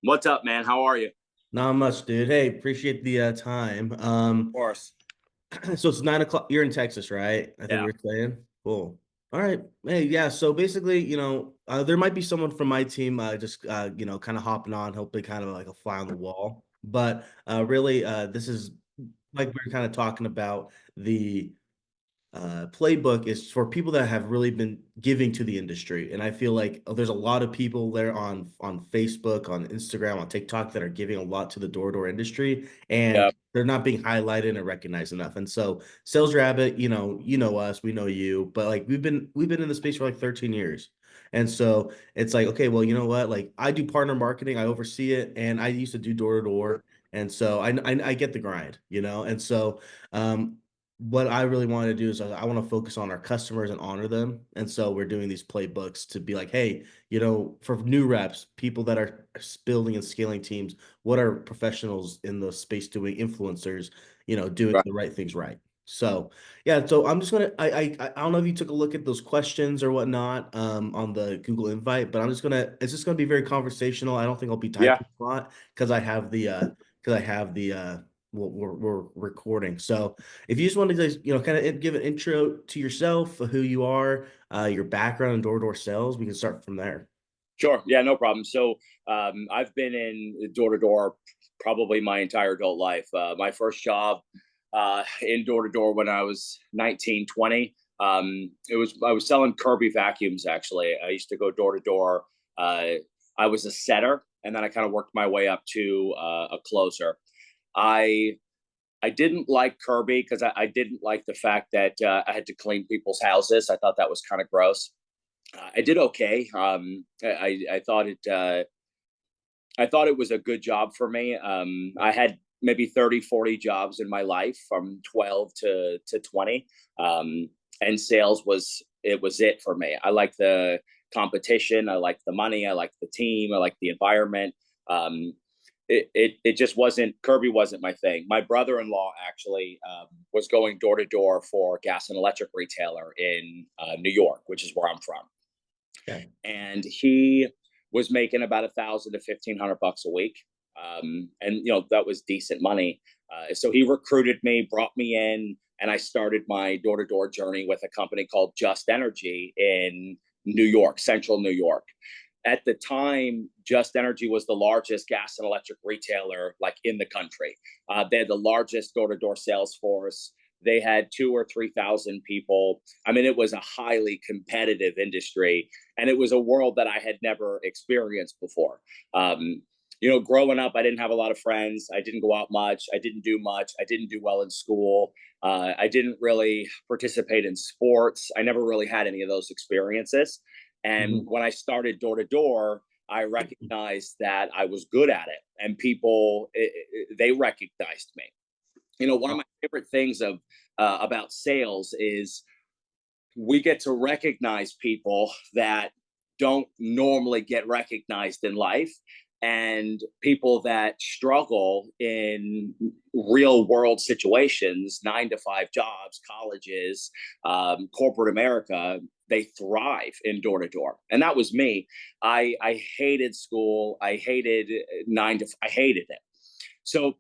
What's up, man? How are you? Of Not much, dude. Hey, appreciate the time. course. So it's 9 o'clock. You're in Texas, right? I think Yeah. you're saying. Cool. All right. Hey, yeah. So basically, there might be someone from my team, just kind of hopping on, hopefully, kind of like a fly on the wall. But really, this is like we were kind of talking about the playbook is for people that have really been giving to the industry. And I feel like there's a lot of people there on Facebook, on Instagram, on TikTok that are giving a lot to the door-to-door industry, Yeah. and they're not being highlighted and recognized enough. And so SalesRabbit, you know us, we know you, but like we've been in the space for like 13 years. And so it's like, okay, well, you know what? Like I do partner marketing, I oversee it, and I used to do door to door. And so I get the grind, and so what I really want to do is I want to focus on our customers and honor them. And so we're doing these playbooks to be like, hey, for new reps, people that are building and scaling teams, what are professionals in the space doing, influencers, doing Right. the right things right. So yeah, so I'm just gonna I don't know if you took a look at those questions or whatnot on the Google invite, but it's just gonna be very conversational. I don't think I'll be Yeah. typing a lot because I have the we're recording. So if you just want to just, kind of give an intro to yourself, who you are, your background in door-to-door sales, we can start from there. Sure. Yeah, no problem. I've been in door to door probably my entire adult life. My first job in door to door when I was 19, 20. I was selling Kirby vacuums actually. I used to go door to door. I was a setter, and then I kind of worked my way up to a closer. I I didn't like Kirby because I didn't like the fact that I had to clean people's houses. I thought that was kind of gross. I did okay. I thought it was a good job for me. I had maybe 30, 40 jobs in my life from 12 to 20. And sales was it for me. I like the competition. I like the money. I like the team. I like the environment. Um, it just wasn't, Kirby wasn't my thing. My brother-in-law actually was going door to door for a gas and electric retailer in New York, which is where I'm from, Yeah. and he was making about 1,000 to 1,500 bucks a week. And that was decent money. So he recruited me, brought me in, and I started my door-to-door journey with a company called Just Energy in New York, central New York. At the time, Just Energy was the largest gas and electric retailer like in the country. They had the largest door-to-door sales force. They had 2 or 3 thousand people. I mean, it was a highly competitive industry, and it was a world that I had never experienced before. Growing up, I didn't have a lot of friends. I didn't go out much. I didn't do much. I didn't do well in school. I didn't really participate in sports. I never really had any of those experiences. And Mhm. when I started door to door, I recognized that I was good at it, and people they recognized me. One of my favorite things of about sales is we get to recognize people that don't normally get recognized in life, and people that struggle in real world situations, 9 to 5 jobs, colleges, corporate America. They thrive in door to door, and that was me. I hated school. I hated I hated it. So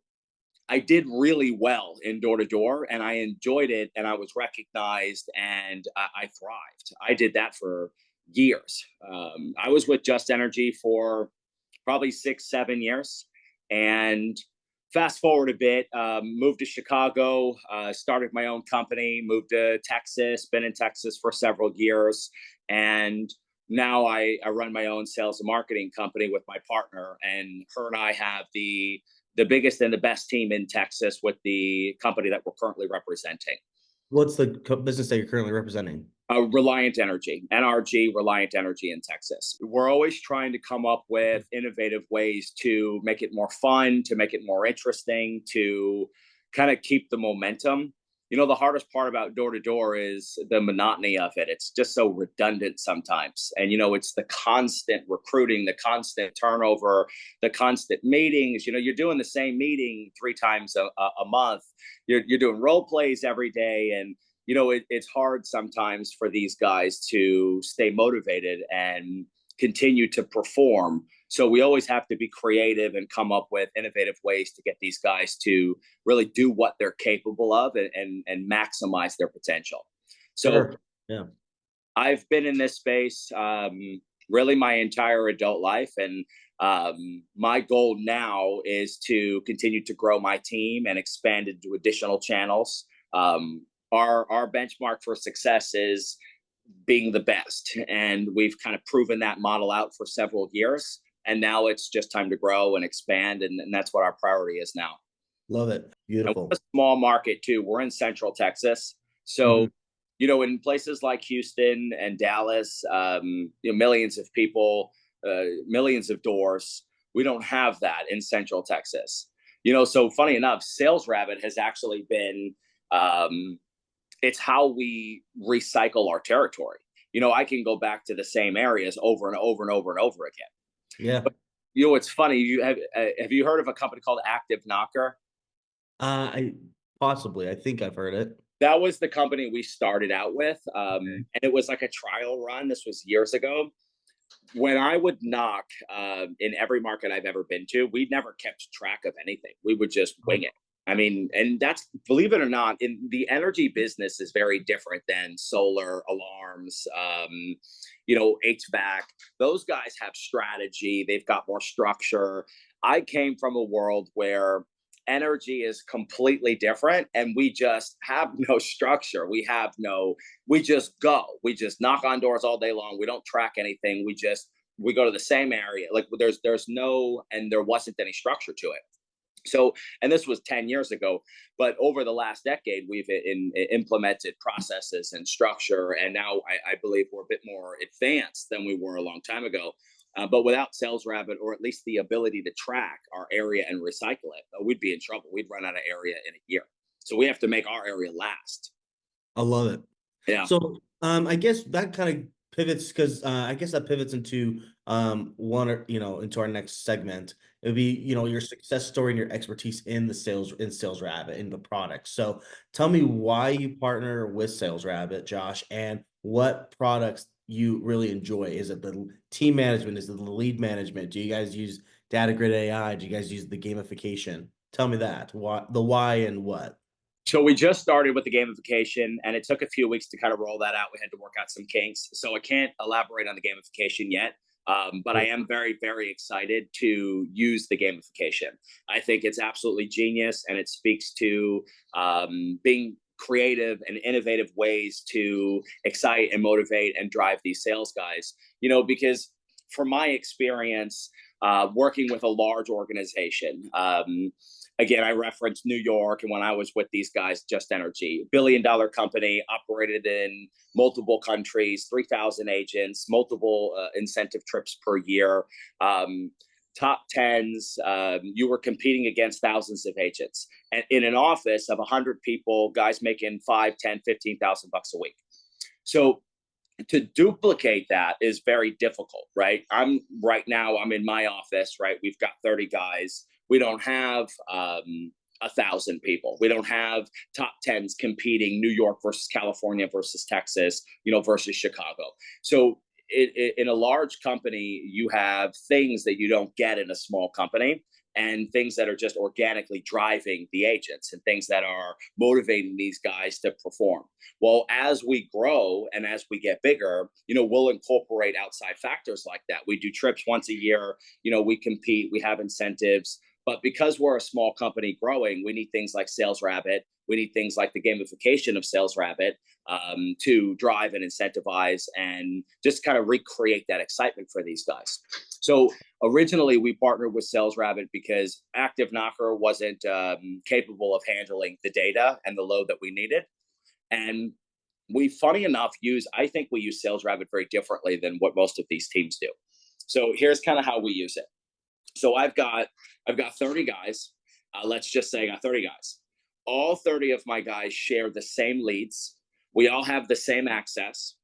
I did really well in door to door, and I enjoyed it, and I was recognized, and I thrived. I did that for years. I was with Just Energy for probably 6, 7 years. And fast forward a bit, moved to Chicago, started my own company, moved to Texas, been in Texas for several years. And now I run my own sales and marketing company with my partner, and her and I have the biggest and the best team in Texas with the company that we're currently representing. What's the business that you're currently representing? Reliant Energy, NRG, Reliant Energy in Texas. We're always trying to come up with innovative ways to make it more fun, to make it more interesting, to kind of keep the momentum. The hardest part about door to door is the monotony of it. It's just so redundant sometimes. And, it's the constant recruiting, the constant turnover, the constant meetings. You're doing the same meeting 3 times a month. You're doing role plays every day. And it's hard sometimes for these guys to stay motivated and continue to perform So we always have to be creative and come up with innovative ways to get these guys to really do what they're capable of, and maximize their potential. So Sure. Yeah. I've been in this space really my entire adult life, and my goal now is to continue to grow my team and expand into additional channels. Our benchmark for success is being the best, and we've kind of proven that model out for several years. And now it's just time to grow and expand, and that's what our priority is now. Love it. And we're Beautiful. a small market too. We're in Central Texas, so Mhm. in places like Houston and Dallas, millions of people, millions of doors. We don't have that in Central Texas. So funny enough, SalesRabbit has actually been. It's how we recycle our territory. I can go back to the same areas over and over and over and over again. Yeah. But it's funny. Have you heard of a company called Active Knocker? I possibly, I think I've heard it. That was the company we started out with, Okay. and it was like a trial run. This was years ago. When I would knock in every market I've ever been to, we never kept track of anything. We would just wing it. I mean, and that's, believe it or not, in the energy business is very different than solar alarms, HVAC. Those guys have strategy. They've got more structure. I came from a world where energy is completely different, and we just have no structure. We just go. We just knock on doors all day long. We don't track anything. We go to the same area. Like there's no, and there wasn't any structure to it. So, and this was 10 years ago, but over the last decade, we've implemented processes and structure. And now I believe we're a bit more advanced than we were a long time ago. But without SalesRabbit, or at least the ability to track our area and recycle it, we'd be in trouble. We'd run out of area in a year. So we have to make our area last. I love it. Yeah. So, I guess that kind of pivots because I guess that pivots into into our next segment. It would be, your success story and your expertise in SalesRabbit in the product. So tell me why you partner with SalesRabbit, Josh, and what products you really enjoy. Is it the team management? Is it the lead management? Do you guys use data grid AI? Do you guys use the gamification? Tell me that. Why and what? So we just started with the gamification, and it took a few weeks to kind of roll that out. We had to work out some kinks, so I can't elaborate on the gamification yet. But I am very, very excited to use the gamification. I think it's absolutely genius, and it speaks to being creative and innovative ways to excite and motivate and drive these sales guys. Because from my experience working with a large organization, again, I referenced New York, and when I was with these guys, Just Energy, $1 billion company, operated in multiple countries, 3,000 agents, multiple incentive trips per year, top tens. You were competing against thousands of agents, and in an office of 100 people, guys making 5, 10, 15,000 bucks a week. So to duplicate that is very difficult, right? Right now, I'm in my office, right? We've got 30 guys. We don't have 1,000 people. We don't have top tens competing, New York versus California versus Texas, versus Chicago. So in a large company, you have things that you don't get in a small company, and things that are just organically driving the agents, and things that are motivating these guys to perform. Well, as we grow and as we get bigger, we'll incorporate outside factors like that. We do trips once a year, we compete, we have incentives. But because we're a small company growing, we need things like SalesRabbit. We need things like the gamification of SalesRabbit to drive and incentivize and just kind of recreate that excitement for these guys. So originally, we partnered with SalesRabbit because Active Knocker wasn't capable of handling the data and the load that we needed. And funny enough, I think we use SalesRabbit very differently than what most of these teams do. So here's kind of how we use it. So I've got 30 guys. Let's just say I got 30 guys. All 30 of my guys share the same leads. We all have the same access.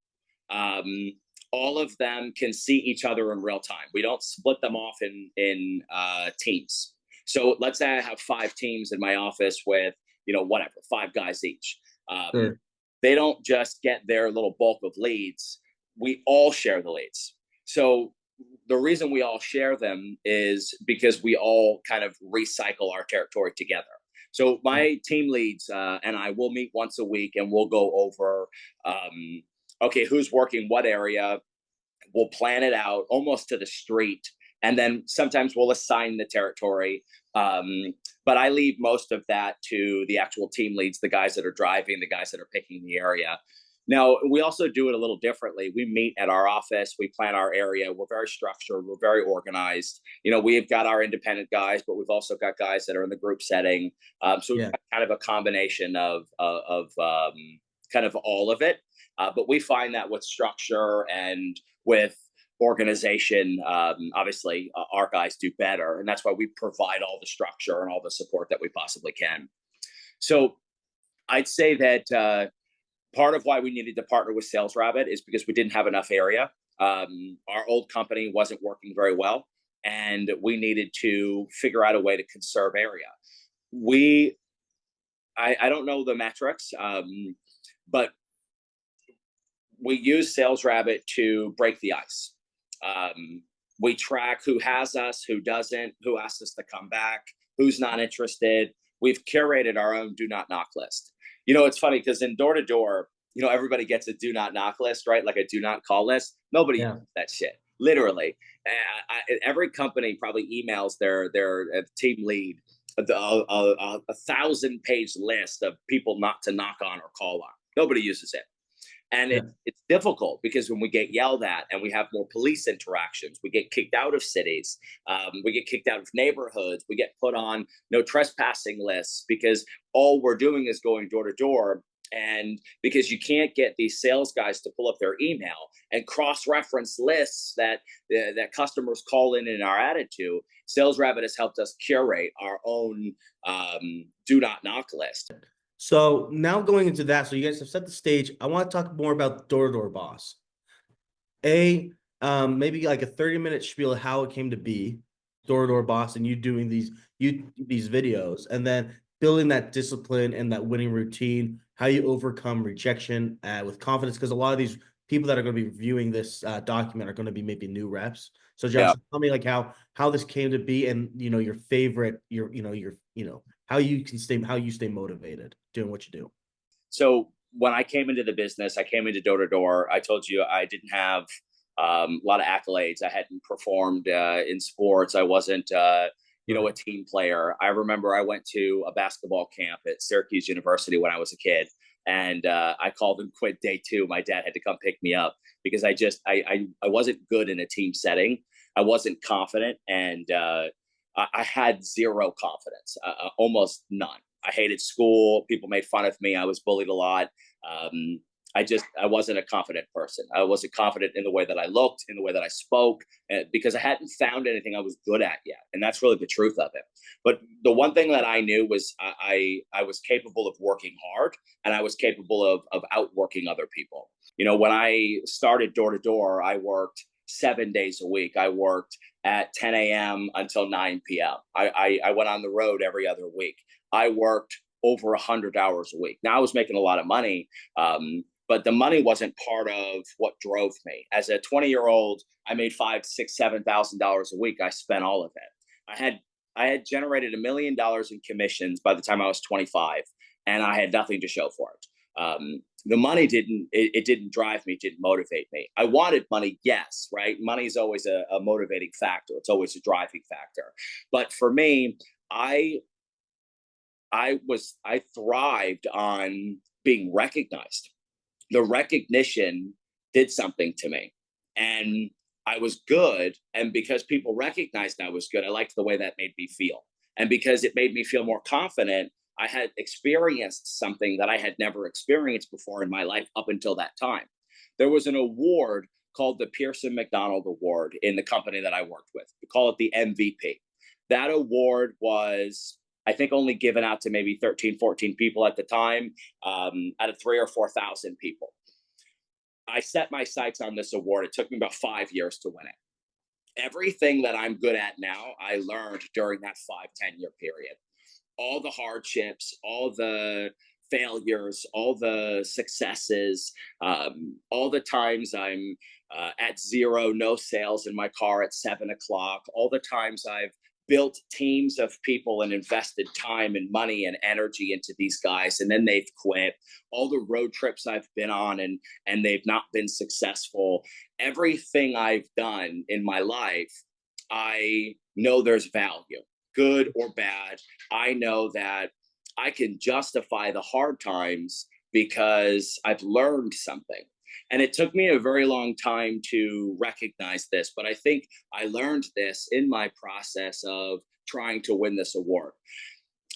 All of them can see each other in real time. We don't split them off in teams. So let's say I have 5 teams in my office with, whatever, 5 guys each. Sure. They don't just get their little bulk of leads. We all share the leads. So the reason we all share them is because we all kind of recycle our territory together. So my team leads and I will meet once a week, and we'll go over, okay, who's working what area. We'll plan it out almost to the street, and then sometimes we'll assign the territory. But I leave most of that to the actual team leads, the guys that are driving, the guys that are picking the area. Now, we also do it a little differently. We meet at our office, we plan our area. We're very structured, we're very organized. We've got our independent guys, but we've also got guys that are in the group setting. So we've Yeah. got kind of a combination of kind of all of it. But we find that with structure and with organization, obviously, our guys do better. And that's why we provide all the structure and all the support that we possibly can. So I'd say that part of why we needed to partner with SalesRabbit is because we didn't have enough area. Our old company wasn't working very well, and we needed to figure out a way to conserve area. We, I don't know the metrics, but we use SalesRabbit to break the ice. We track who has us, who doesn't, who asks us to come back, who's not interested. We've curated our own do not knock list. It's funny because in door to door, everybody gets a do not knock list, right? Like a do not call list. Nobody Yeah. uses that shit, literally. Every company probably emails their team lead a 1,000-page list of people not to knock on or call on. Nobody uses it. And Yeah. it's difficult because when we get yelled at and we have more police interactions, we get kicked out of cities, we get kicked out of neighborhoods, we get put on no trespassing lists because all we're doing is going door to door. And because you can't get these sales guys to pull up their email and cross-reference lists that customers call in our attitude, SalesRabbit has helped us curate our own do not knock list. So now going into that, so you guys have set the stage. I want to talk more about Door to Door Boss. Maybe like a 30-minute spiel of how it came to be, Door to Door Boss, and you doing these videos, and then building that discipline and that winning routine, how you overcome rejection with confidence, because a lot of these people that are going to be reviewing this document are going to be maybe new reps. So Josh, Yeah. tell me like how this came to be, and your favorite, how you stay motivated doing what you do. So when I came into the business, I came into door to door. I told you I didn't have a lot of accolades. I hadn't performed in sports. I wasn't, a team player. I remember I went to a basketball camp at Syracuse University when I was a kid, and I called and quit day 2. My dad had to come pick me up because I wasn't good in a team setting. I wasn't confident, and I had zero confidence, almost none. I hated school. People made fun of me. I was bullied a lot. I wasn't a confident person. I wasn't confident in the way that I looked, in the way that I spoke, because I hadn't found anything I was good at yet. And that's really the truth of it. But the one thing that I knew was I was capable of working hard, and I was capable of outworking other people. When I started door to door, I worked 7 days a week. I worked at 10 a.m. until 9 p.m. I went on the road every other week. I worked over 100 hours a week. Now I was making a lot of money, but the money wasn't part of what drove me. As a 20-year-old, I made $5,000, $6,000, $7,000 a week. I spent all of it. I had generated $1 million in commissions by the time I was 25, and I had nothing to show for it. The money didn't drive me, didn't motivate me. I wanted money, yes, right? Money is always a motivating factor. It's always a driving factor. But for me, I thrived on being recognized. The recognition did something to me, and I was good. And because people recognized I was good, I liked the way that made me feel. And because it made me feel more confident, I had experienced something that I had never experienced before in my life up until that time. There was an award called the Pearson McDonald Award in the company that I worked with. We call it the MVP. That award was, I think, only given out to maybe 13, 14 people at the time, out of 3,000 or 4,000 people. I set my sights on this award. It took me about 5 years to win it. Everything that I'm good at now, I learned during that 5-10 year period. All the hardships, all the failures, all the successes, all the times I'm at zero, no sales in my car at 7 o'clock, all the times I've built teams of people and invested time and money and energy into these guys, and then they've quit, all the road trips I've been on and they've not been successful. Everything I've done in my life, I know there's value, good or bad. I know that I can justify the hard times because I've learned something. And it took me a very long time to recognize this, but I think I learned this in my process of trying to win this award.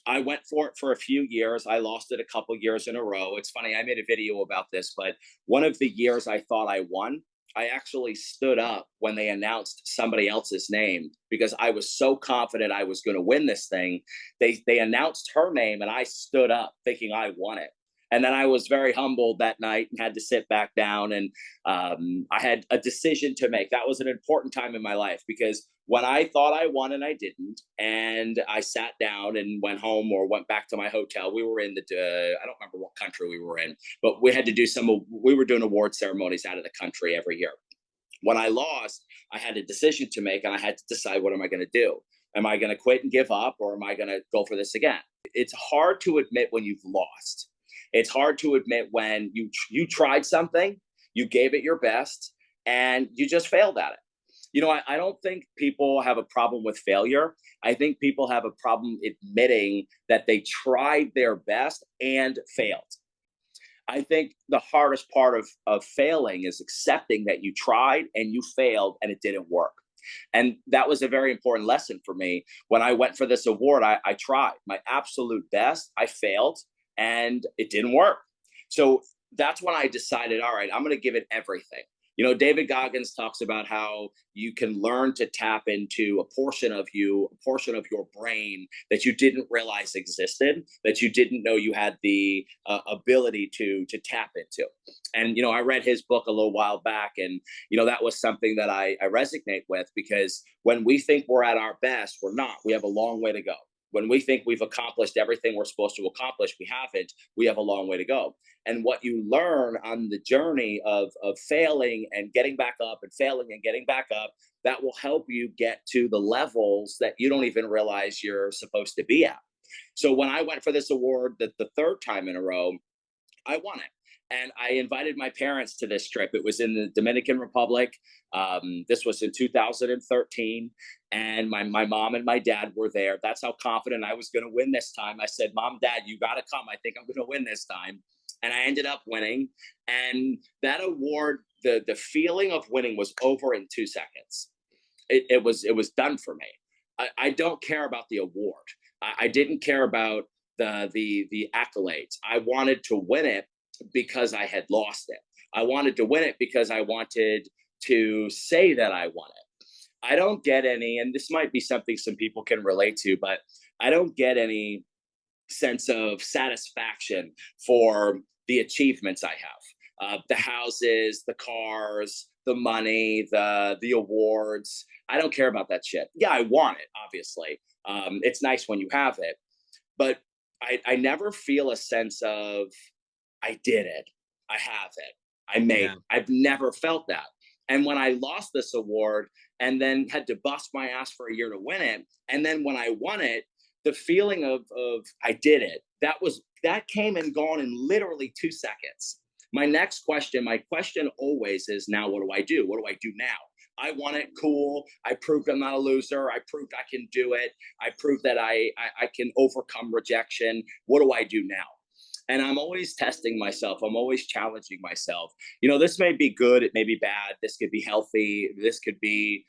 I went for it for a few years. I lost it a couple years in a row. It's funny, I made a video about this, but one of the years I thought I won, I actually stood up when they announced somebody else's name because I was so confident I was going to win this thing. They announced her name and I stood up thinking I won it. And then I was very humbled that night and had to sit back down. And I had a decision to make. That was an important time in my life because when I thought I won and I didn't, and I sat down and went home or went back to my hotel, we were in the, I don't remember what country we were in, but we had to do we were doing award ceremonies out of the country every year. When I lost, I had a decision to make and I had to decide, what am I going to do? Am I going to quit and give up, or am I going to go for this again? It's hard to admit when you've lost. It's hard to admit when you tried something, you gave it your best, and you just failed at it. You know, I don't think people have a problem with failure. I think people have a problem admitting that they tried their best and failed. I think the hardest part of failing is accepting that you tried and you failed and it didn't work. And that was a very important lesson for me. When I went for this award, I tried my absolute best. I failed and it didn't work. So that's when I decided, all right, I'm going to give it everything. You know, David Goggins talks about how you can learn to tap into a portion of you, a portion of your brain that you didn't realize existed, that you didn't know you had the ability to tap into. And, you know, I read his book a little while back, and, you know, that was something that I resonate with, because when we think we're at our best, we're not. We have a long way to go. When we think we've accomplished everything we're supposed to accomplish, we haven't. We have a long way to go. And what you learn on the journey of failing and getting back up and failing and getting back up, that will help you get to the levels that you don't even realize you're supposed to be at. So when I went for this award the third time in a row, I won it. And I invited my parents to this trip. It was in the Dominican Republic. This was in 2013. And my mom and my dad were there. That's how confident I was going to win this time. I said, Mom, Dad, you got to come. I think I'm going to win this time. And I ended up winning. And that award, the feeling of winning was over in 2 seconds. It was done for me. I don't care about the award. I didn't care about the accolades. I wanted to win it because I had lost it. I wanted to win it because I wanted to say that I won it. I don't get any, and this might be something some people can relate to, but I don't get any sense of satisfaction for the achievements I have. The houses, the cars, the money, the awards. I don't care about that shit. Yeah, I want it, obviously. It's nice when you have it, but I never feel a sense of, I did it. I have it. I made it. I've never felt that. And when I lost this award and then had to bust my ass for a year to win it, and then when I won it, the feeling of I did it, that came and gone in literally 2 seconds. My question always is, now what do I do? What do I do now? I won it, cool. I proved I'm not a loser. I proved I can do it. I proved that I can overcome rejection. What do I do now? And I'm always testing myself. I'm always challenging myself. You know, this may be good. It may be bad. This could be healthy. This could be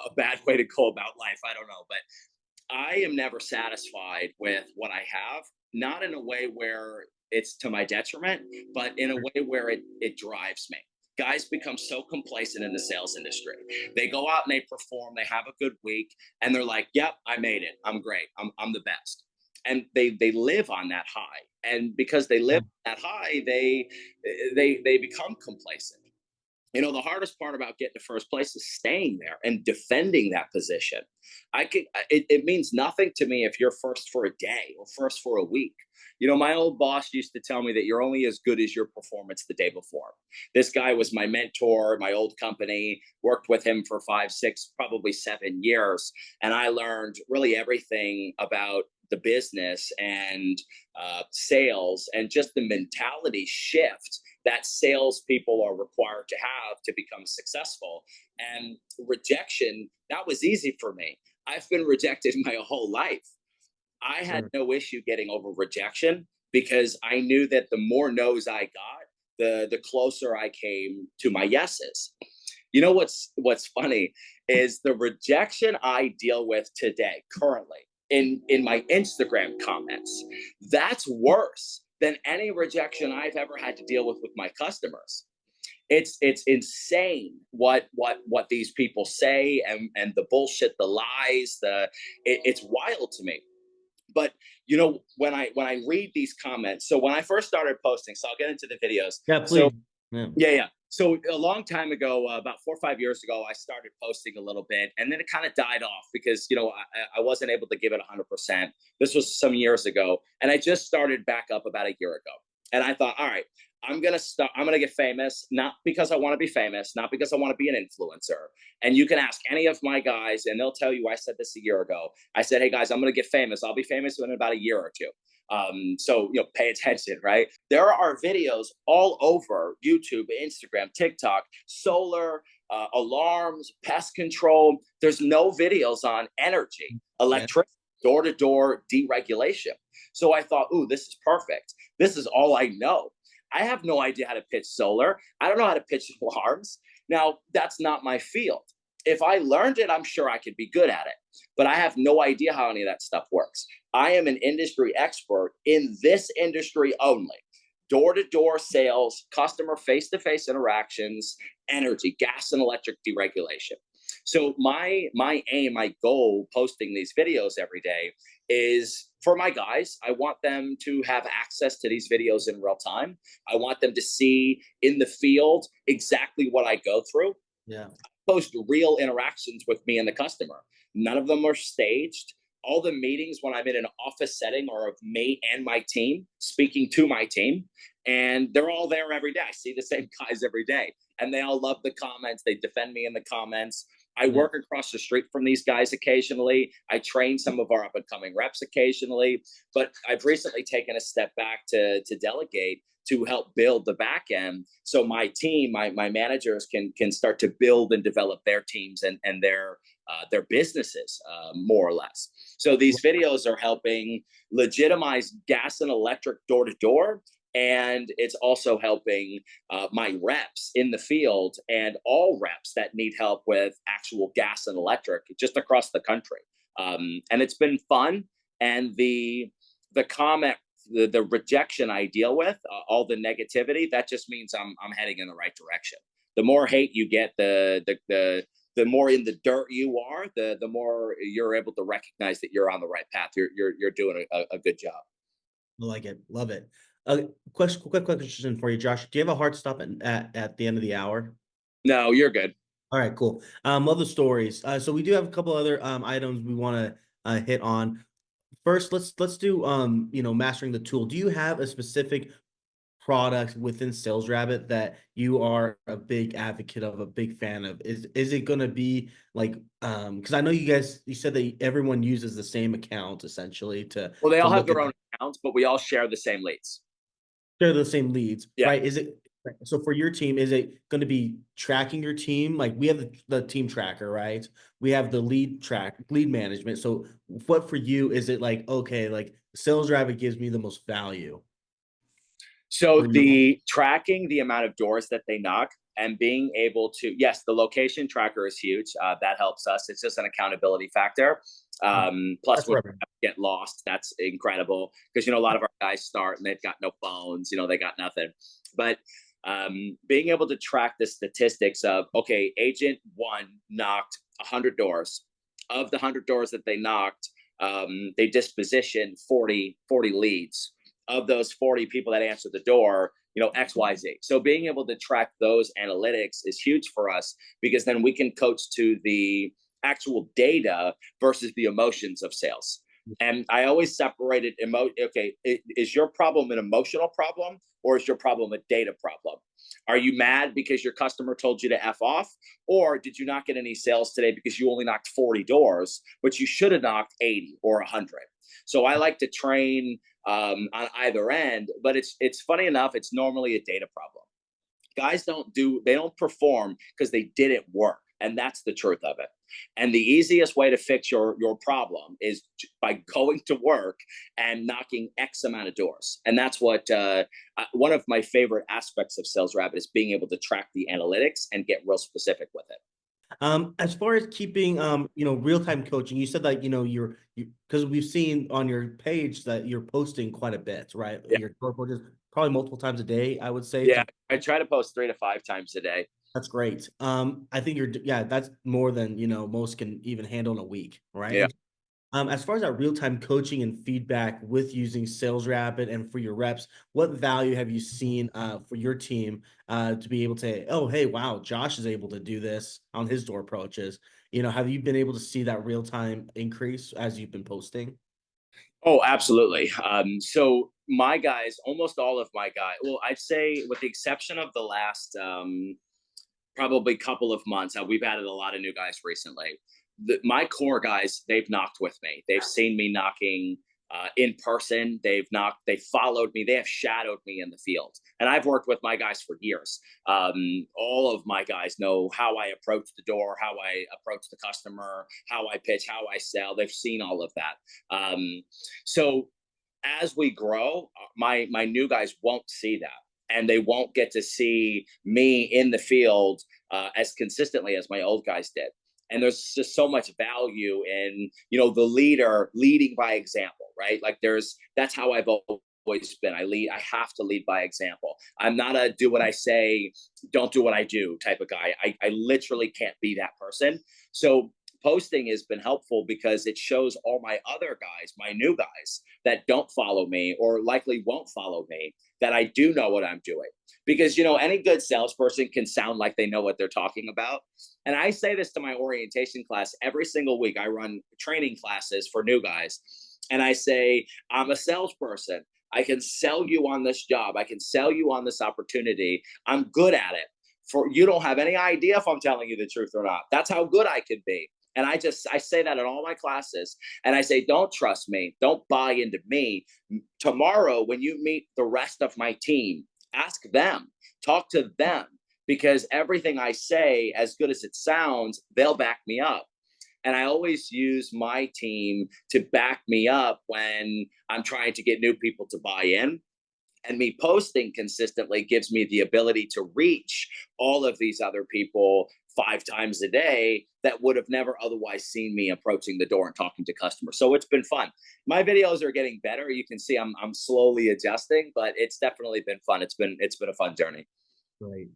a bad way to go about life. I don't know. But I am never satisfied with what I have, not in a way where it's to my detriment, but in a way where it drives me. Guys become so complacent in the sales industry. They go out and they perform. They have a good week. And they're like, yep, I made it. I'm great. I'm the best. And they live on that high. And because they live on that high, they become complacent. The hardest part about getting to first place is staying there and defending that position. It means nothing to me if you're first for a day or first for a week. My old boss used to tell me that you're only as good as your performance the day before. This guy was my mentor, my old company, worked with him for 5, 6, probably 7 years. And I learned really everything about the business and sales, and just the mentality shift that salespeople are required to have to become successful. And rejection, that was easy for me. I've been rejected my whole life. I had Sure. no issue getting over rejection because I knew that the more no's I got, the closer I came to my yeses. What's funny is the rejection I deal with today, currently, in my Instagram comments. That's worse than any rejection I've ever had to deal with my customers. It's insane what these people say, and the bullshit, the lies, it's wild to me. But when I read these comments, so when I first started posting, so I'll get into the videos. Yeah, So please. Yeah. yeah, yeah. So a long time ago, about 4 or 5 years ago, I started posting a little bit, and then it kind of died off because I wasn't able to give it 100%. This was some years ago, and I just started back up about a year ago. And I thought, all right, I'm gonna start. I'm gonna get famous, not because I want to be famous, not because I want to be an influencer. And you can ask any of my guys, and they'll tell you I said this a year ago. I said, hey guys, I'm gonna get famous. I'll be famous in about a year or two. So pay attention, right? There are videos all over YouTube, Instagram, TikTok, solar, alarms, pest control. There's no videos on energy, Yeah. electricity, door-to-door deregulation. So I thought, ooh, this is perfect. This is all I know. I have no idea how to pitch solar. I don't know how to pitch alarms. Now, that's not my field. If I learned it, I'm sure I could be good at it, but I have no idea how any of that stuff works. I am an industry expert in this industry only: door-to-door sales, customer face-to-face interactions, energy, gas and electric deregulation. So my aim, my goal, posting these videos every day, is for my guys. I want them to have access to these videos in real time. I want them to see in the field exactly what I go through. Yeah. Post real interactions with me and the customer. None of them are staged. All the meetings when I'm in an office setting are of me and my team speaking to my team. And they're all there every day. I see the same guys every day. And they all love the comments. They defend me in the comments. I Yeah. work across the street from these guys occasionally. I train some of our up and coming reps occasionally. But I've recently taken a step back to delegate, to help build the back end, so my team, my managers can start to build and develop their teams and their businesses, more or less. So these videos are helping legitimize gas and electric door to door, and it's also helping my reps in the field and all reps that need help with actual gas and electric just across the country. And it's been fun, and the comment, the rejection I deal with, all the negativity, that just means I'm heading in the right direction. The more hate you get, the more in the dirt you are, the more you're able to recognize that you're on the right path. You're doing a good job. I like it. Love it. Quick question for you, Josh. Do you have a hard stop at the end of the hour? No, you're good. All right, cool. Love the stories. So we do have a couple other items we want to hit on. First, let's do mastering the tool. Do you have a specific product within SalesRabbit that you are a big advocate of, a big fan of? Is it going to be like because I know you said that everyone uses the same account essentially Well, they to all have look at their own accounts, but we all share the same leads. they're the same leads, Yeah. right? Is it so for your team, is it going to be tracking your team? Like we have the team tracker, right? We have the lead management. So what for you is it like, okay, like SalesRabbit gives me the most value So for you? the tracking the amount of doors that they knock and being able to, yes, the location tracker is huge. That helps us. It's just an accountability factor. Plus, That's when right. we get lost, that's incredible because a lot of our guys start and they've got no phones. They got nothing. But being able to track the statistics of, okay, agent one knocked 100 doors. Of the 100 doors that they knocked, they dispositioned 40 leads. Of those 40 people that answered the door, XYZ. So being able to track those analytics is huge for us, because then we can coach to the actual data versus the emotions of sales. And I always separated okay, is your problem an emotional problem, or is your problem a data problem? Are you mad because your customer told you to F off? Or did you not get any sales today because you only knocked 40 doors, but you should have knocked 80 or 100? So I like to train on either end, but it's funny enough, it's normally a data problem. Guys they don't perform because they didn't work, and that's the truth of it. And the easiest way to fix your problem is by going to work and knocking X amount of doors. And that's what one of my favorite aspects of SalesRabbit is being able to track the analytics and get real specific with it. As far as keeping, real-time coaching, you said that, because we've seen on your page that you're posting quite a bit, right? Yeah. Your tour pages probably multiple times a day, I would say. Yeah, I try to post 3 to 5 times a day. That's great. I think that's more than, most can even handle in a week, right? Yeah. As far as that real-time coaching and feedback with using SalesRabbit and for your reps, what value have you seen for your team to be able to say, oh, hey, wow, Josh is able to do this on his door approaches? Have you been able to see that real-time increase as you've been posting? Oh, absolutely. So my guys, almost all of my guys, well, I'd say with the exception of the last probably couple of months, we've added a lot of new guys recently. My core guys, they've knocked with me. They've seen me knocking in person. They followed me. They have shadowed me in the field. And I've worked with my guys for years. All of my guys know how I approach the door, how I approach the customer, how I pitch, how I sell. They've seen all of that. So as we grow, my new guys won't see that. And they won't get to see me in the field as consistently as my old guys did. And there's just so much value in the leader leading by example, right? Like that's how I've always been. I have to lead by example. I'm not a do what I say, don't do what I do type of guy. I literally can't be that person. So posting has been helpful because it shows all my other guys, my new guys that don't follow me or likely won't follow me, that I do know what I'm doing. Because any good salesperson can sound like they know what they're talking about. And I say this to my orientation class every single week. I run training classes for new guys, and I say, I'm a salesperson. I can sell you on this job. I can sell you on this opportunity. I'm good at it. You don't have any idea if I'm telling you the truth or not. That's how good I could be. And I say that in all my classes. And I say, don't trust me. Don't buy into me. Tomorrow, when you meet the rest of my team, ask them, talk to them, because everything I say, as good as it sounds, they'll back me up. And I always use my team to back me up when I'm trying to get new people to buy in. And me posting consistently gives me the ability to reach all of these other people 5 times a day that would have never otherwise seen me approaching the door and talking to customers. So it's been fun. My videos are getting better. You can see I'm slowly adjusting, but it's definitely been fun. It's been a fun journey. Great.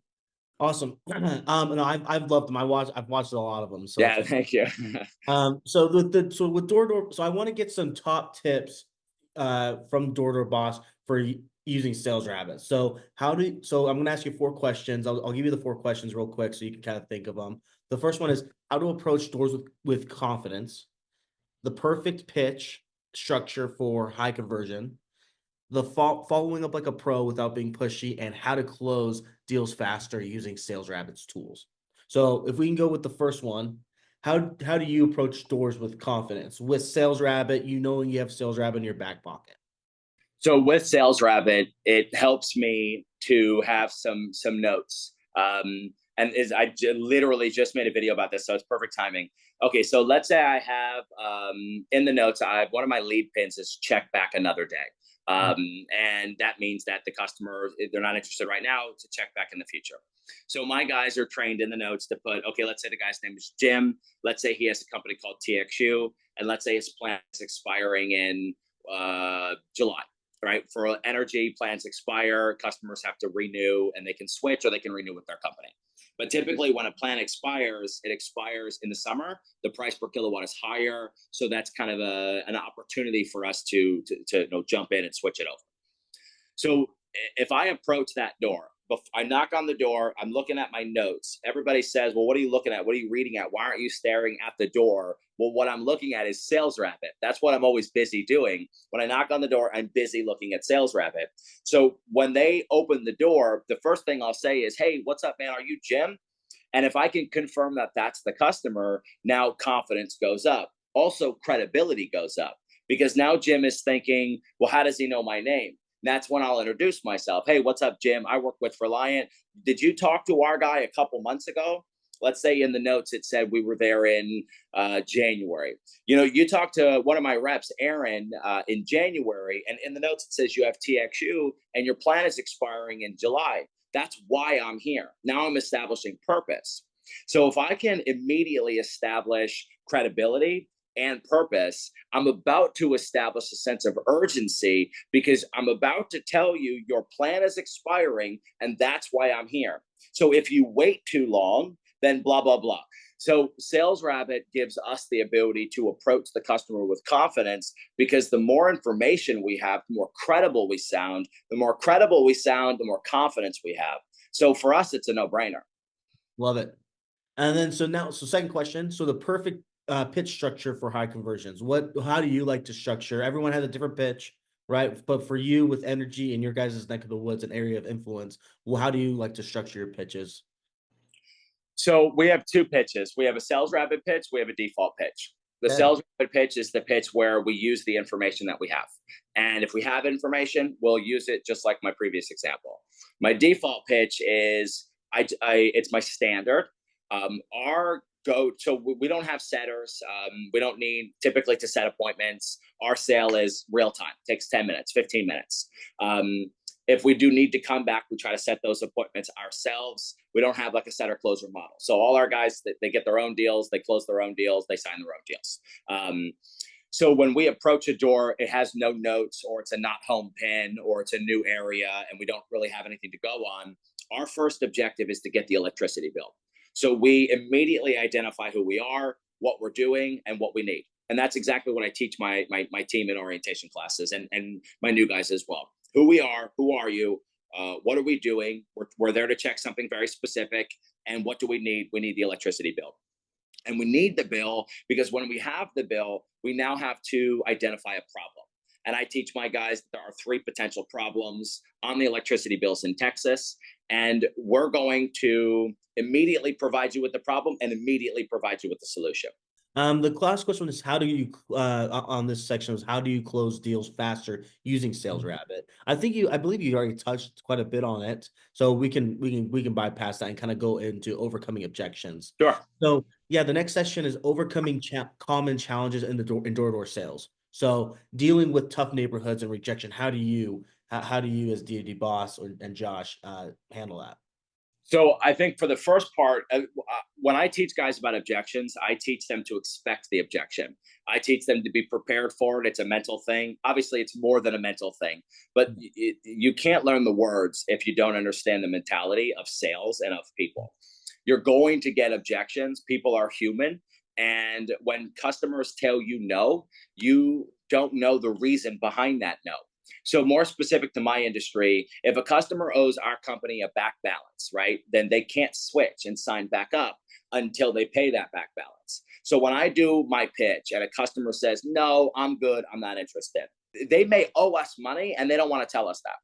Awesome. No, I've loved them. I've watched a lot of them. So Yeah, thank you. so with door, so I want to get some top tips from Door Boss for using SalesRabbit. So I'm going to ask you 4 questions. I'll give you the 4 questions real quick so you can kind of think of them. The first one is how to approach doors with confidence, the perfect pitch structure for high conversion, the following up like a pro without being pushy, and how to close deals faster using SalesRabbit's tools. So if we can go with the first one, how do you approach doors with confidence with SalesRabbit, knowing you have SalesRabbit in your back pocket? So with SalesRabbit, it helps me to have some notes. Literally just made a video about this, so it's perfect timing. Okay, so let's say I have in the notes, one of my lead pins is check back another day. And that means that the customer, if they're not interested right now, to check back in the future. So my guys are trained in the notes to put, okay, let's say the guy's name is Jim. Let's say he has a company called TXU, and let's say his plan is expiring in July. Right? For energy, plans expire, customers have to renew, and they can switch or they can renew with their company. But typically when a plan expires, it expires in the summer. The price per kilowatt is higher. So that's kind of an opportunity for us to jump in and switch it over. So if I approach that door, I knock on the door, I'm looking at my notes. Everybody says, well, what are you looking at? What are you reading at? Why aren't you staring at the door? Well, what I'm looking at is SalesRabbit. That's what I'm always busy doing. When I knock on the door, I'm busy looking at SalesRabbit. So when they open the door, the first thing I'll say is, hey, what's up, man? Are you Jim? And if I can confirm that that's the customer, now confidence goes up. Also, credibility goes up because now Jim is thinking, well, how does he know my name? That's when I'll introduce myself. Hey, what's up, Jim? I work with Reliant. Did you talk to our guy a couple months ago? Let's say in the notes it said we were there in January. You know, you talked to one of my reps, Aaron, in January, and in the notes it says you have TXU and your plan is expiring in July. That's why I'm here. Now I'm establishing purpose. So if I can immediately establish credibility and purpose, I'm about to establish a sense of urgency because I'm about to tell you your plan is expiring and that's why I'm here. So if you wait too long, then blah, blah, blah. So SalesRabbit gives us the ability to approach the customer with confidence because the more information we have, the more credible we sound. The more credible we sound, the more confidence we have. So for us, it's a no-brainer. Love it. And then so second question. So the perfect pitch structure for high conversions. How do you like to structure? Everyone has a different pitch, right? But for you with energy in your guys' neck of the woods, an area of influence, well, how do you like to structure your pitches? So we have two pitches. We have a SalesRabbit pitch. We have a default pitch. The Okay. SalesRabbit pitch is the pitch where we use the information that we have. And if we have information, we'll use it just like my previous example. My default pitch is it's my standard. So we don't have setters. We don't need typically to set appointments. Our sale is real time. It takes 10 minutes, 15 minutes. If we do need to come back, we try to set those appointments ourselves. We don't have like a setter closer model. So all our guys, they get their own deals, they close their own deals, they sign their own deals. So when we approach a door, it has no notes or it's a not home pin or it's a new area and we don't really have anything to go on. Our first objective is to get the electricity bill. So we immediately identify who we are, what we're doing, and what we need. And that's exactly what I teach my team in orientation classes and my new guys as well. Who we are, who are you, what are we doing? We're there to check something very specific. And what do we need? We need the electricity bill. And we need the bill because when we have the bill, we now have to identify a problem. And I teach my guys that there are 3 potential problems on the electricity bills in Texas. And we're going to immediately provide you with the problem and immediately provide you with the solution. The last question is how do you on this section was how do you close deals faster using SalesRabbit? I believe you already touched quite a bit on it, so we can bypass that and kind of go into overcoming objections. Sure. So yeah, the next section is overcoming common challenges in door-to-door sales. So dealing with tough neighborhoods and rejection. How do you as D2D boss and Josh handle that? So I think for the first part, when I teach guys about objections, I teach them to expect the objection. I teach them to be prepared for it. It's a mental thing. Obviously, it's more than a mental thing, but you can't learn the words if you don't understand the mentality of sales and of people. You're going to get objections. People are human. And when customers tell you no, you don't know the reason behind that no. So more specific to my industry, if a customer owes our company a back balance, right, then they can't switch and sign back up until they pay that back balance. So when I do my pitch and a customer says, no, I'm good, I'm not interested, they may owe us money and they don't want to tell us that.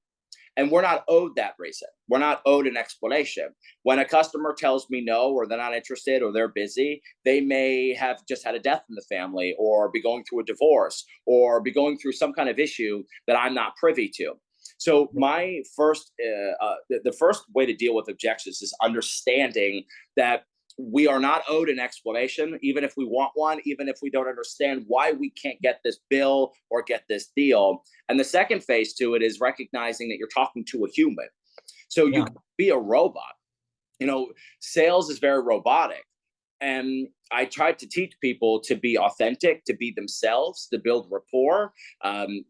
And we're not owed that reason. We're not owed an explanation. When a customer tells me no, or they're not interested, or they're busy, they may have just had a death in the family, or be going through a divorce, or be going through some kind of issue that I'm not privy to. So my first, the first way to deal with objections is understanding that we are not owed an explanation, even if we want one, even if we don't understand why we can't get this bill or get this deal. And the second phase to it is recognizing that you're talking to a human. So you can be a robot. You know, sales is very robotic. And I tried to teach people to be authentic, to be themselves, to build rapport.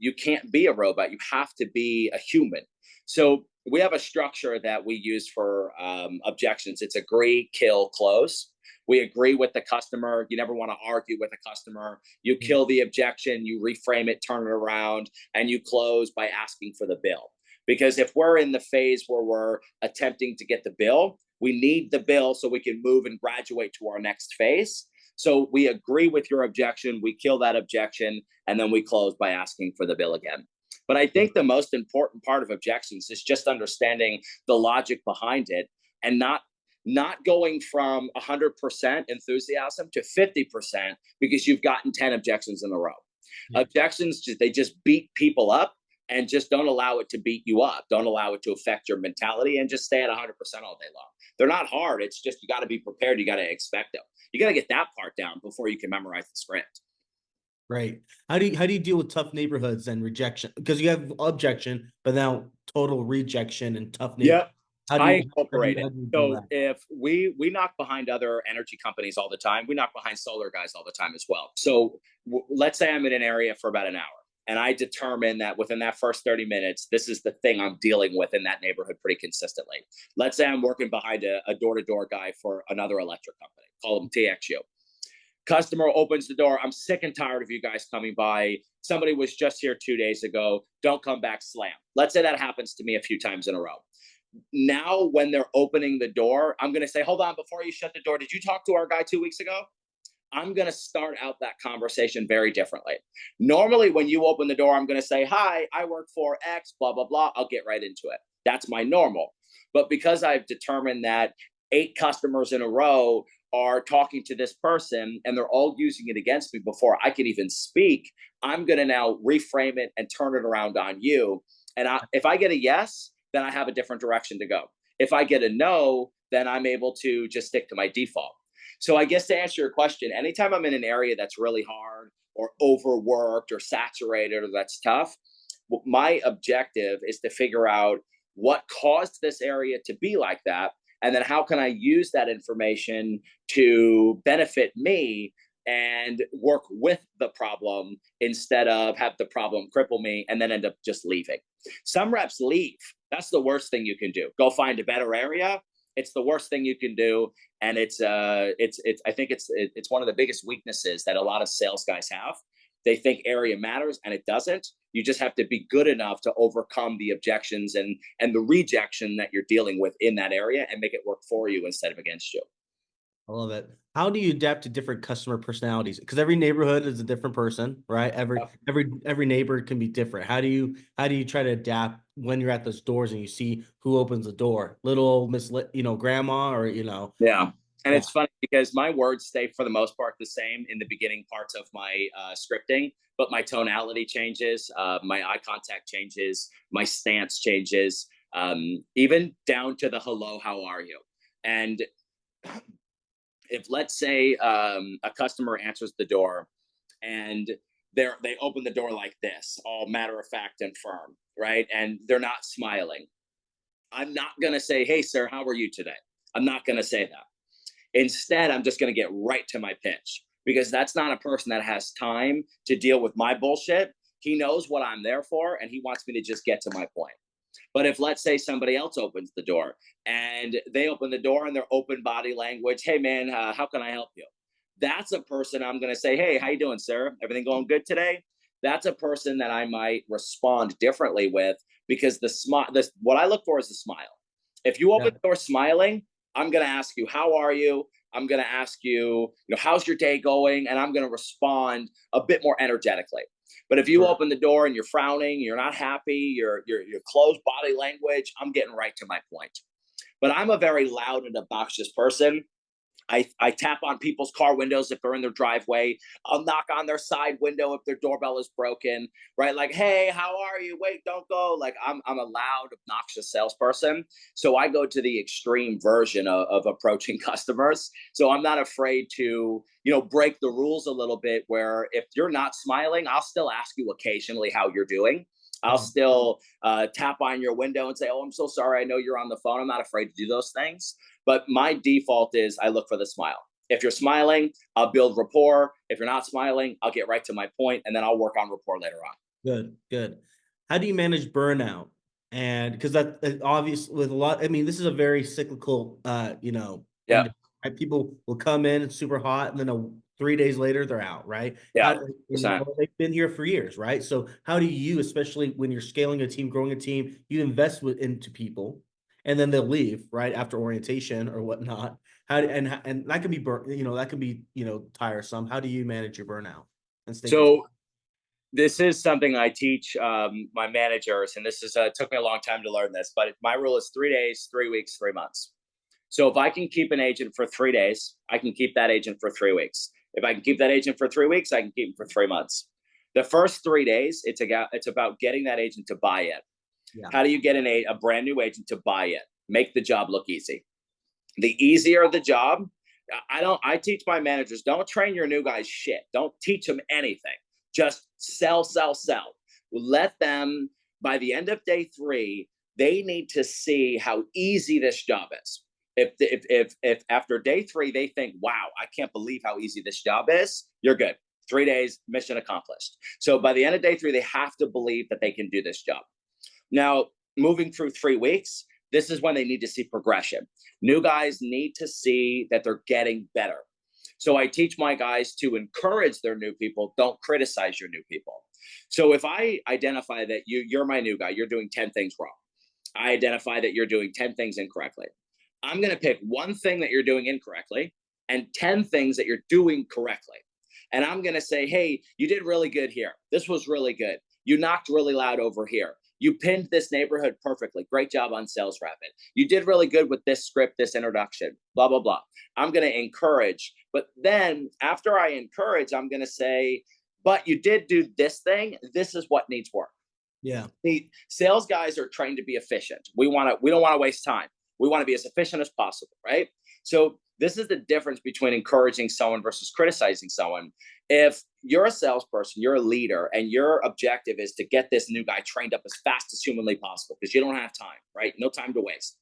You can't be a robot. You have to be a human. So we have a structure that we use for objections. It's agree, kill, close. We agree with the customer. You never want to argue with a customer. You kill the objection, you reframe it, turn it around, and you close by asking for the bill. Because if we're in the phase where we're attempting to get the bill, we need the bill so we can move and graduate to our next phase. So we agree with your objection, we kill that objection, and then we close by asking for the bill again. But I think the most important part of objections is just understanding the logic behind it, and not going from 100% enthusiasm to 50% because you've gotten 10 objections in a row. Yeah. Objections, they just beat people up, and just don't allow it to beat you up. Don't allow it to affect your mentality, and just stay at 100% all day long. They're not hard. It's just you got to be prepared. You got to expect them. You got to get that part down before you can memorize the script. Right. How do you deal with tough neighborhoods and rejection? Because you have objection, but now total rejection and tough neighbor. Yeah, How do I you incorporate it. deal with So if we knock behind other energy companies all the time, we knock behind solar guys all the time as well. So let's say I'm in an area for about an hour, and I determine that within that first 30 minutes, this is the thing I'm dealing with in that neighborhood pretty consistently. Let's say I'm working behind a door-to-door guy for another electric company, call them TXU. Customer opens the door. I'm sick and tired of you guys coming by. Somebody was just here 2 days ago. Don't come back, slam. Let's say that happens to me a few times in a row. Now, when they're opening the door, I'm going to say, hold on, before you shut the door, did you talk to our guy 2 weeks ago? I'm going to start out that conversation very differently. Normally, when you open the door, I'm going to say, hi, I work for X, blah, blah, blah. I'll get right into it. That's my normal. But because I've determined that 8 customers in a row are talking to this person and they're all using it against me before I can even speak, I'm going to now reframe it and turn it around on you. And if I get a yes, then I have a different direction to go. If I get a no, then I'm able to just stick to my default. So I guess to answer your question, anytime I'm in an area that's really hard or overworked or saturated or that's tough, my objective is to figure out what caused this area to be like that, and then how can I use that information to benefit me and work with the problem instead of have the problem cripple me and then end up just leaving. Some reps leave. That's the worst thing you can do. Go find a better area. It's the worst thing you can do, and it's I think it's one of the biggest weaknesses that a lot of sales guys have. They think area matters, and it doesn't. You just have to be good enough to overcome the objections and the rejection that you're dealing with in that area and make it work for you instead of against you. I love it. How do you adapt to different customer personalities? Because every neighborhood is a different person, right? Every neighbor can be different. How do you try to adapt when you're at those doors and you see who opens the door? Little Miss, grandma, or Yeah. And yeah, it's funny because my words stay for the most part the same in the beginning parts of my scripting, but my tonality changes, my eye contact changes, my stance changes, even down to the hello, how are you? And if, let's say, a customer answers the door and they open the door like this, all matter of fact and firm, right? And they're not smiling. I'm not going to say, hey, sir, how are you today? I'm not going to say that. Instead, I'm just going to get right to my pitch, because that's not a person that has time to deal with my bullshit. He knows what I'm there for, and he wants me to just get to my point. But if, let's say, somebody else opens the door and they open the door and their open body language, hey, man, how can I help you? That's a person I'm going to say, hey, how you doing, sir? Everything going good today? That's a person that I might respond differently with, because what I look for is the smile. If you open yeah, the door smiling, I'm going to ask you, how are you? I'm going to ask you, how's your day going? And I'm going to respond a bit more energetically. But if you sure. open the door and you're frowning, you're not happy, you're closed body language, I'm getting right to my point. But I'm a very loud and obnoxious person. I tap on people's car windows if they're in their driveway. I'll knock on their side window if their doorbell is broken, right? Like, hey, how are you? Wait, don't go. Like, I'm a loud, obnoxious salesperson. So I go to the extreme version of approaching customers. So I'm not afraid to, break the rules a little bit, where if you're not smiling, I'll still ask you occasionally how you're doing. I'll Yeah. still tap on your window and say, oh, I'm so sorry. I know you're on the phone. I'm not afraid to do those things. But my default is I look for the smile. If you're smiling, I'll build rapport. If you're not smiling, I'll get right to my point, and then I'll work on rapport later on. Good, good. How do you manage burnout? And because that obvious with a lot, I mean, this is a very cyclical, Yeah. industry, right? People will come in, it's super hot, and then 3 days later, they're out, right? Yeah. They've been here for years, right? So how do you, especially when you're scaling a team, growing a team, you invest into people, and then they'll leave right after orientation or whatnot. And that can be that can be tiresome. How do you manage your burnout and stay consistent? So this is something I teach my managers, and this is took me a long time to learn this, but my rule is 3 days, 3 weeks, 3 months. So if I can keep an agent for 3 days, I can keep that agent for 3 weeks. If I can keep that agent for 3 weeks, I can keep him for 3 months. The first 3 days, it's about getting that agent to buy in. Yeah. How do you get a brand new agent to buy in? Make the job look easy. The easier the job, I teach my managers, don't train your new guys shit. Don't teach them anything. Just sell, sell, sell. Let them, by the end of day 3, they need to see how easy this job is. If after day 3 they think, wow, I can't believe how easy this job is, you're good. 3 days, mission accomplished. So by the end of day 3, they have to believe that they can do this job. Now, moving through 3 weeks, this is when they need to see progression. New guys need to see that they're getting better. So I teach my guys to encourage their new people. Don't criticize your new people. So if I identify that you're my new guy, you're doing 10 things wrong. I identify that you're doing 10 things incorrectly. I'm going to pick one thing that you're doing incorrectly and 10 things that you're doing correctly. And I'm going to say, hey, you did really good here. This was really good. You knocked really loud over here. You pinned this neighborhood perfectly. Great job on SalesRabbit. You did really good with this script, this introduction, blah, blah, blah. I'm going to encourage. But then after I encourage, I'm going to say, but you did do this thing. This is what needs work. Yeah. The sales guys are trained to be efficient. We don't want to waste time. We want to be as efficient as possible, right? So this is the difference between encouraging someone versus criticizing someone. If you're a salesperson, you're a leader, and your objective is to get this new guy trained up as fast as humanly possible because you don't have time, right? No time to waste.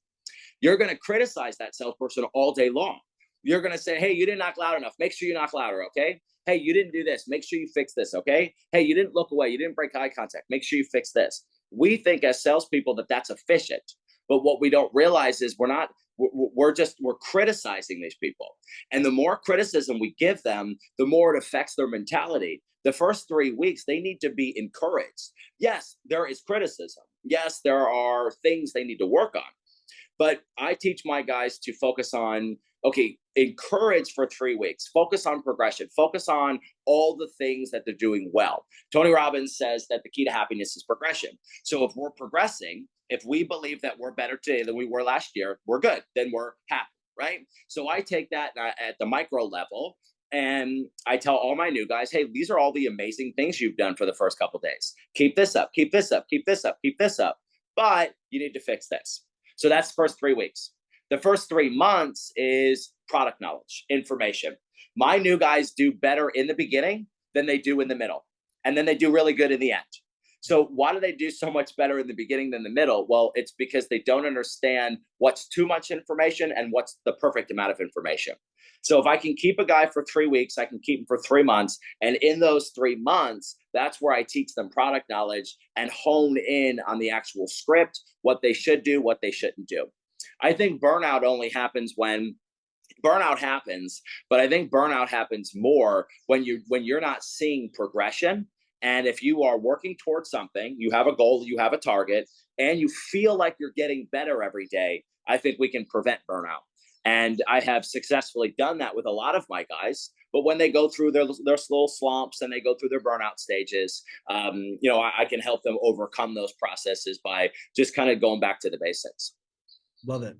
You're going to criticize that salesperson all day long. You're going to say, hey, you didn't knock loud enough. Make sure you knock louder, okay? Hey, you didn't do this. Make sure you fix this, okay? Hey, you didn't look away. You didn't break eye contact. Make sure you fix this. We think as salespeople that that's efficient. But what we don't realize is we're criticizing these people. And the more criticism we give them, the more it affects their mentality. The first 3 weeks, they need to be encouraged. Yes, there is criticism. Yes, there are things they need to work on. But I teach my guys to focus on, okay, encourage for 3 weeks, focus on progression, focus on all the things that they're doing well. Tony Robbins says that the key to happiness is progression. So if we're progressing, if we believe that we're better today than we were last year, we're good, then we're happy, right? So I take that at the micro level and I tell all my new guys, hey, these are all the amazing things you've done for the first couple of days. Keep this up, keep this up, keep this up, keep this up. But you need to fix this. So that's the first 3 weeks. The first 3 months is product knowledge, information. My new guys do better in the beginning than they do in the middle. And then they do really good in the end. So why do they do so much better in the beginning than the middle? Well, it's because they don't understand what's too much information and what's the perfect amount of information. So if I can keep a guy for 3 weeks, I can keep him for 3 months. And in those 3 months, that's where I teach them product knowledge and hone in on the actual script, what they should do, what they shouldn't do. I think burnout only happens when burnout happens, but I think burnout happens more when you're not seeing progression. And if you are working towards something, you have a goal, you have a target, and you feel like you're getting better every day, I think we can prevent burnout. And I have successfully done that with a lot of my guys. But when they go through their little slumps and they go through their burnout stages, I can help them overcome those processes by just kind of going back to the basics. Love it.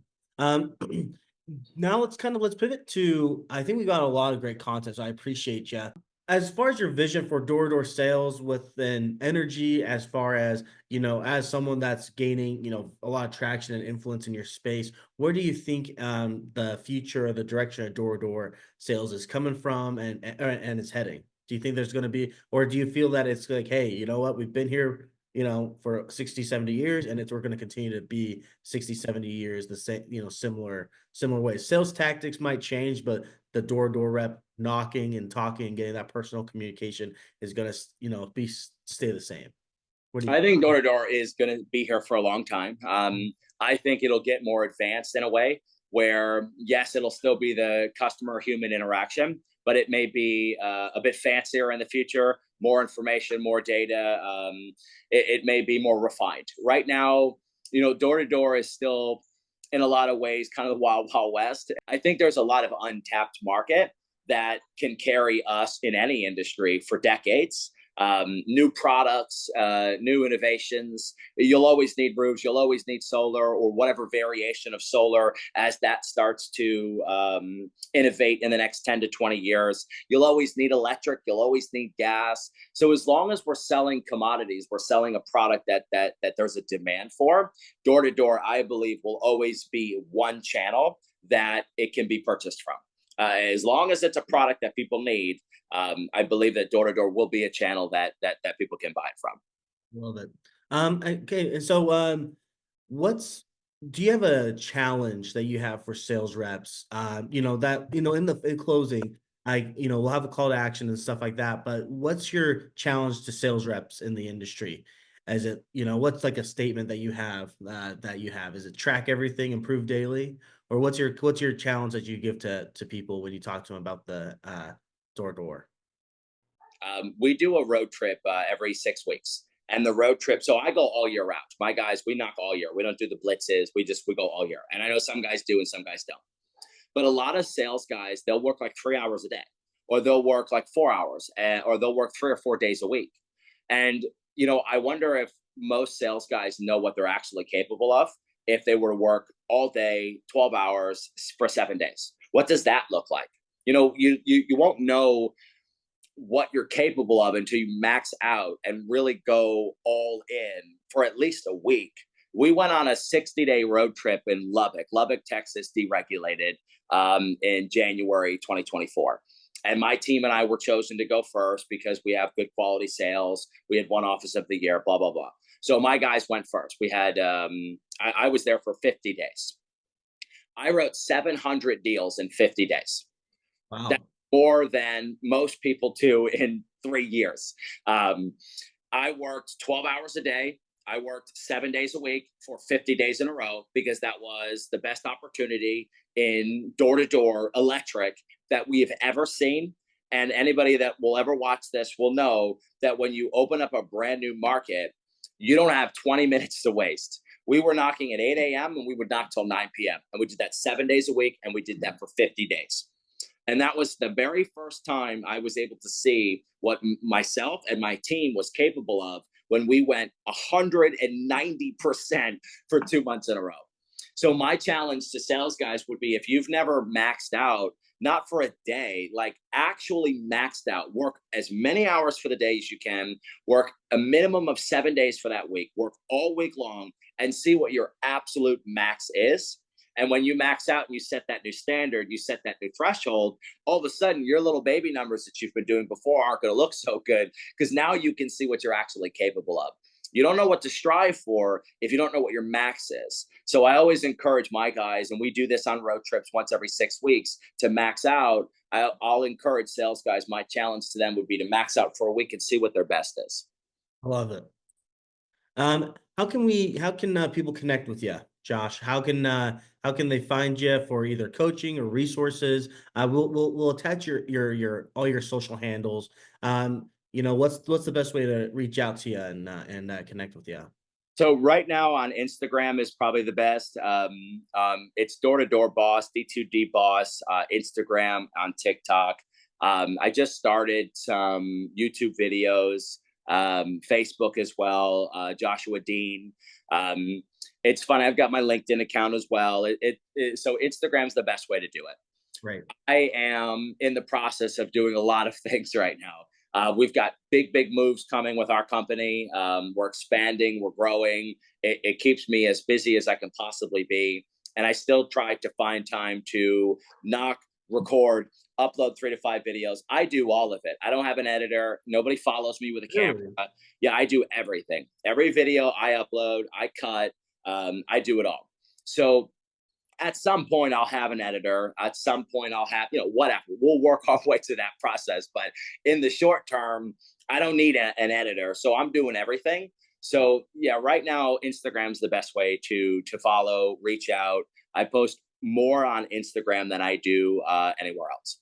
Now let's pivot to, I think we got a lot of great content, so I appreciate you. As far as your vision for door-to-door sales with an energy, as far as, as someone that's gaining, a lot of traction and influence in your space, where do you think the future or the direction of door-to-door sales is coming from and it's heading? Do you think there's going to be, or do you feel that it's like, hey, you know what, we've been here, for 60, 70 years, and we're going to continue to be 60, 70 years, the same, similar ways. Sales tactics might change, but the door-to-door rep knocking and talking and getting that personal communication is going to, stay the same. I think door-to-door is going to be here for a long time. I think it'll get more advanced in a way where, yes, it'll still be the customer human interaction, but it may be a bit fancier in the future, more information, more data. It may be more refined. Right now, door to door is still, in a lot of ways, kind of the wild, wild west. I think there's a lot of untapped market that can carry us in any industry for decades. New products, new innovations. You'll always need roofs. You'll always need solar or whatever variation of solar as that starts to innovate in the next 10 to 20 years. You'll always need electric. You'll always need gas. So as long as we're selling commodities, we're selling a product that there's a demand for. Door to door, I believe, will always be one channel that it can be purchased from. As long as it's a product that people need, I believe that door to door will be a channel that people can buy it from. Love it. Okay, and so what's do you have a challenge that you have for sales reps? That in closing, we'll have a call to action and stuff like that. But what's your challenge to sales reps in the industry? As it, what's like a statement that you have Is it track everything, improve daily, or what's your challenge that you give to people when you talk to them about the door to door? We do a road trip every 6 weeks. And the road trip, so I go all year round. My guys, we knock all year. We don't do the blitzes. We go all year. And I know some guys do and some guys don't. But a lot of sales guys, they'll work like 3 hours a day, or they'll work like 4 hours, or they'll work 3 or 4 days a week. And, I wonder if most sales guys know what they're actually capable of if they were to work all day, 12 hours for 7 days. What does that look like? You won't know what you're capable of until you max out and really go all in for at least a week. We went on a 60-day road trip in Lubbock, Texas, deregulated in January 2024. And my team and I were chosen to go first because we have good quality sales. We had one office of the year, blah, blah, blah. So my guys went first. We had, I was there for 50 days. I wrote 700 deals in 50 days. Wow. More than most people do in 3 years. I worked 12 hours a day. I worked 7 days a week for 50 days in a row because that was the best opportunity in door-to-door electric that we have ever seen. And anybody that will ever watch this will know that when you open up a brand new market, you don't have 20 minutes to waste. We were knocking at 8 a.m. and we would knock till 9 p.m. And we did that 7 days a week, and we did that for 50 days. And that was the very first time I was able to see what myself and my team was capable of when we went 190% for 2 months in a row. So my challenge to sales guys would be, if you've never maxed out, not for a day, like actually maxed out, work as many hours for the day as you can, work a minimum of 7 days for that week, work all week long, and see what your absolute max is. And when you max out and you set that new standard, you set that new threshold, all of a sudden your little baby numbers that you've been doing before aren't going to look so good, because now you can see what you're actually capable of. You don't know what to strive for if you don't know what your max is. So I always encourage my guys, and we do this on road trips once every 6 weeks, to max out. I'll encourage sales guys. My challenge to them would be to max out for a week and see what their best is. I love it. How can people connect with you, Josh? How can they find you for either coaching or resources? We'll attach your all your social handles. What's the best way to reach out to you and connect with you? So right now on Instagram is probably the best. It's door to door boss, D2D boss, Instagram, on TikTok. I just started some YouTube videos, Facebook as well, Joshua Dean. It's fun. I've got my LinkedIn account as well. So Instagram's the best way to do it. Right. I am in the process of doing a lot of things right now. We've got big moves coming with our company. We're expanding, we're growing. It keeps me as busy as I can possibly be. And I still try to find time to record, upload 3 to 5 videos. I do all of it. I don't have an editor. Nobody follows me with a camera. Yeah, I do everything. Every video I upload, I cut, I do it all. So at some point I'll have an editor. At some point I'll have, whatever. We'll work our way to that process. But in the short term, I don't need an editor. So I'm doing everything. So yeah, right now, Instagram's the best way to follow, reach out. I post more on Instagram than I do anywhere else.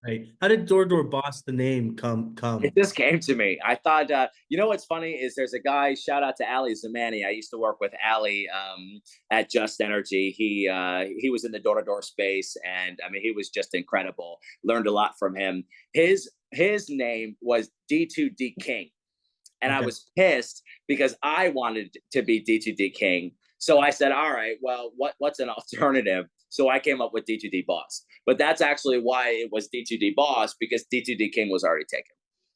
Right. How did Door to Door Boss the name It come? just came to me. I thought, you know what's funny is there's a guy. Shout out to Ali Zamani. I used to work with Ali at Just Energy. He was in the door to door space, and I mean he was just incredible. Learned a lot from him. His name was D2D King, and I Okay. was pissed because I wanted to be D2D King. So I said, all right, well, what's an alternative? So I came up with D2D Boss. But that's actually why it was D2D Boss, because D2D King was already taken.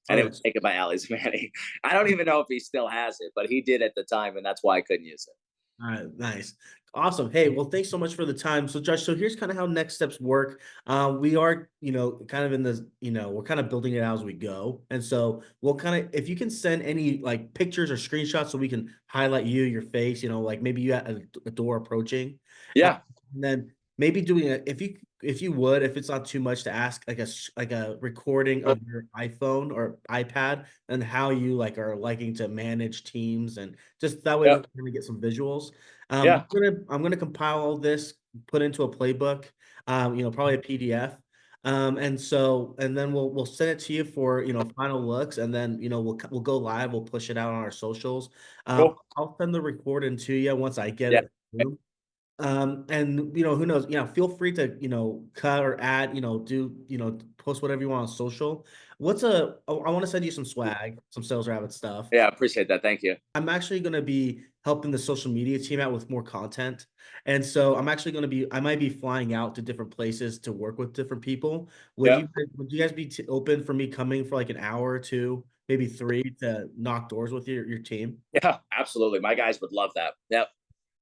And it Okay. was taken by Ali Zamani. I don't even know if he still has it, but he did at the time, and that's why I couldn't use it. All right, nice. Awesome. Hey, well, thanks so much for the time. So, Josh, so here's kind of how next steps work. We are, kind of in this, we're kind of building it out as we go. And so we'll kind of, if you can send any like pictures or screenshots so we can highlight you, your face, like maybe you at a door approaching. Uh, Yeah. and then maybe doing a, if you would, if it's not too much to ask, like like a recording of your iPhone or iPad and how you like are liking to manage teams and just that way we Yep. can really get some visuals. Yeah. I'm gonna compile all this, put into a playbook, probably a PDF. And then we'll send it to you for final looks, and then we'll go live. We'll push it out on our socials. Cool. I'll send the recording to you once I get Yeah. it through. And who knows, feel free to, cut or add, do, post whatever you want on social. I want to send you some swag, some Sales Rabbit stuff. Yeah. Appreciate that. Thank you. I'm actually going to be helping the social media team out with more content. And so I might be flying out to different places to work with different people. Yep. Would you guys be open for me coming for like an hour or two, maybe three to knock doors with your team? Yeah. Absolutely. My guys would love that. Yep.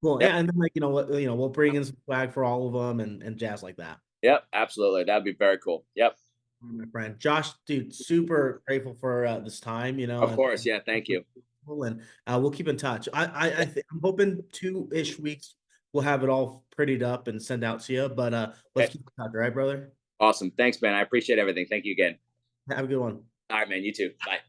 Well, Yep. yeah. And then like, we'll bring in some swag for all of them and jazz like that. Yep. Absolutely. That'd be very cool. Yep. My friend Josh, dude, super grateful for this time, Of and course. Yeah. Thank you. we'll keep in touch. I'm hoping 2-ish weeks we'll have it all prettied up and send out to you. But let's Okay. keep in touch, all right, brother? Awesome. Thanks, man. I appreciate everything. Thank you again. Have a good one. All right, man. You too. Bye.